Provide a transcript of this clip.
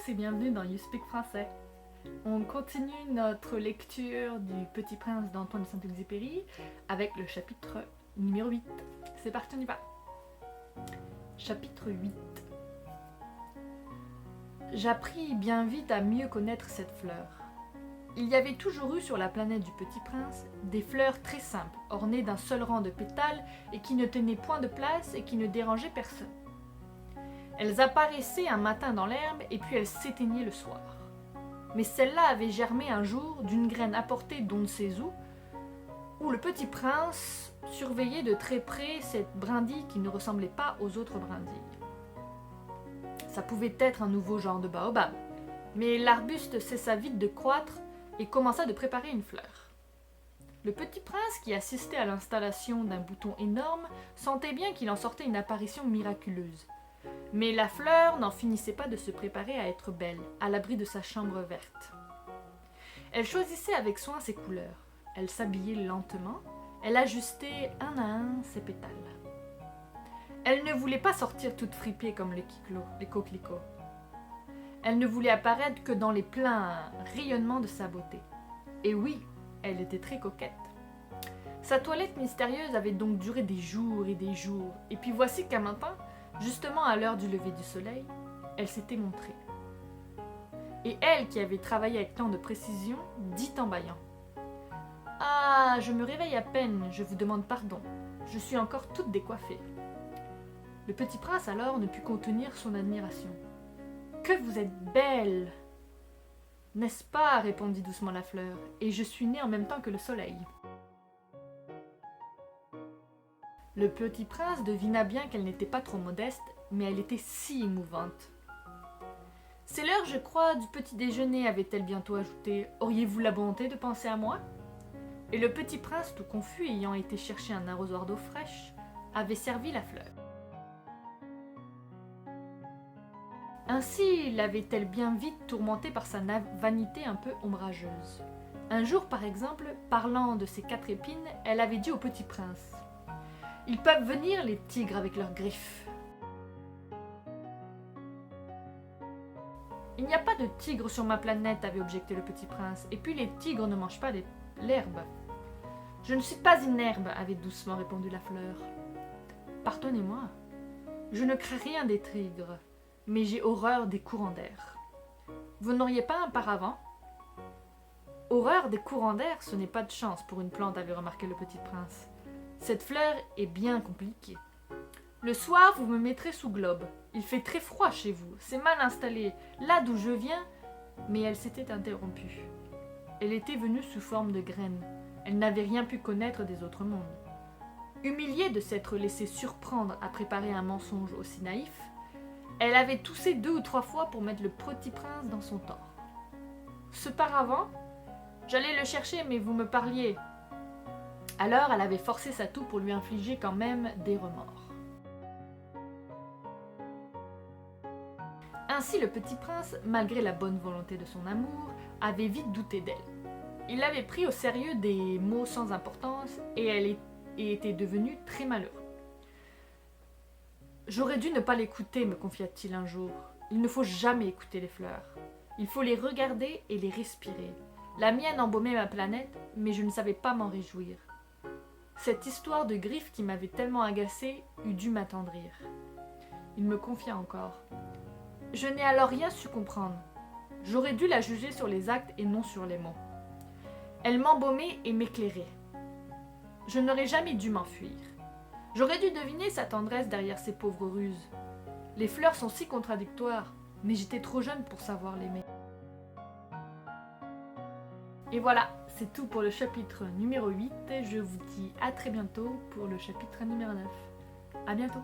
tous et bienvenue dans You Speak Français. On continue notre lecture du Petit Prince d'Antoine de Saint-Exupéry avec le chapitre numéro 8. C'est parti, on y va. Chapitre 8. J'appris bien vite à mieux connaître cette fleur. Il y avait toujours eu sur la planète du Petit Prince des fleurs très simples, ornées d'un seul rang de pétales et qui ne tenaient point de place et qui ne dérangeaient personne. Elles apparaissaient un matin dans l'herbe et puis elles s'éteignaient le soir. Mais celle-là avait germé un jour d'une graine apportée d'on ne sait où le Petit Prince surveillait de très près cette brindille qui ne ressemblait pas aux autres brindilles. Ça pouvait être un nouveau genre de baobab, mais l'arbuste cessa vite de croître et commença de préparer une fleur. Le Petit Prince, qui assistait à l'installation d'un bouton énorme, sentait bien qu'il en sortait une apparition miraculeuse. Mais la fleur n'en finissait pas de se préparer à être belle, à l'abri de sa chambre verte. Elle choisissait avec soin ses couleurs, elle s'habillait lentement, elle ajustait un à un ses pétales. Elle ne voulait pas sortir toute fripée comme les coquelicots. Elle ne voulait apparaître que dans les pleins rayonnements de sa beauté. Et oui, elle était très coquette. Sa toilette mystérieuse avait donc duré des jours, et puis voici qu'un matin, justement à l'heure du lever du soleil, elle s'était montrée. Et elle, qui avait travaillé avec tant de précision, dit en bâillant : « Ah, je me réveille à peine, je vous demande pardon, je suis encore toute décoiffée. » Le Petit Prince alors ne put contenir son admiration. « Que vous êtes belle !»« N'est-ce pas ?» répondit doucement la fleur, « et je suis née en même temps que le soleil. » Le Petit Prince devina bien qu'elle n'était pas trop modeste, mais elle était si émouvante. « C'est l'heure, je crois, du petit déjeuner, avait-elle bientôt ajouté. Auriez-vous la bonté de penser à moi ?» Et le Petit Prince, tout confus, ayant été chercher un arrosoir d'eau fraîche, avait servi la fleur. Ainsi l'avait-elle bien vite tourmentée par sa vanité un peu ombrageuse. Un jour, par exemple, parlant de ses 4 épines, elle avait dit au Petit Prince : « Ils peuvent venir, les tigres, avec leurs griffes. » « Il n'y a pas de tigres sur ma planète, avait objecté le Petit Prince, et puis les tigres ne mangent pas l'herbe. »« Je ne suis pas une herbe, avait doucement répondu la fleur. Pardonnez-moi, je ne crains rien des tigres, mais j'ai horreur des courants d'air. Vous n'auriez pas un paravent ? » Horreur des courants d'air, ce n'est pas de chance pour une plante, avait remarqué le Petit Prince. Cette fleur est bien compliquée. Le soir, vous me mettrez sous globe. Il fait très froid chez vous, c'est mal installé, là d'où je viens. Mais elle s'était interrompue. Elle était venue sous forme de graine. Elle n'avait rien pu connaître des autres mondes. Humiliée de s'être laissée surprendre à préparer un mensonge aussi naïf, elle avait toussé 2 ou 3 fois pour mettre le Petit Prince dans son tort. Ce paravent, j'allais le chercher, mais vous me parliez. Alors elle avait forcé sa toux pour lui infliger quand même des remords. Ainsi le Petit Prince, malgré la bonne volonté de son amour, avait vite douté d'elle. Il avait pris au sérieux des mots sans importance et était devenu très malheureux. « J'aurais dû ne pas l'écouter, me confia-t-il un jour. Il ne faut jamais écouter les fleurs. Il faut les regarder et les respirer. La mienne embaumait ma planète, mais je ne savais pas m'en réjouir. Cette histoire de griffes qui m'avait tellement agacée eût dû m'attendrir. » Il me confia encore. « Je n'ai alors rien su comprendre. J'aurais dû la juger sur les actes et non sur les mots. Elle m'embaumait et m'éclairait. Je n'aurais jamais dû m'enfuir. J'aurais dû deviner sa tendresse derrière ses pauvres ruses. Les fleurs sont si contradictoires, mais j'étais trop jeune pour savoir l'aimer. » Et voilà, c'est tout pour le chapitre numéro 8. Je vous dis à très bientôt pour le chapitre numéro 9. À bientôt.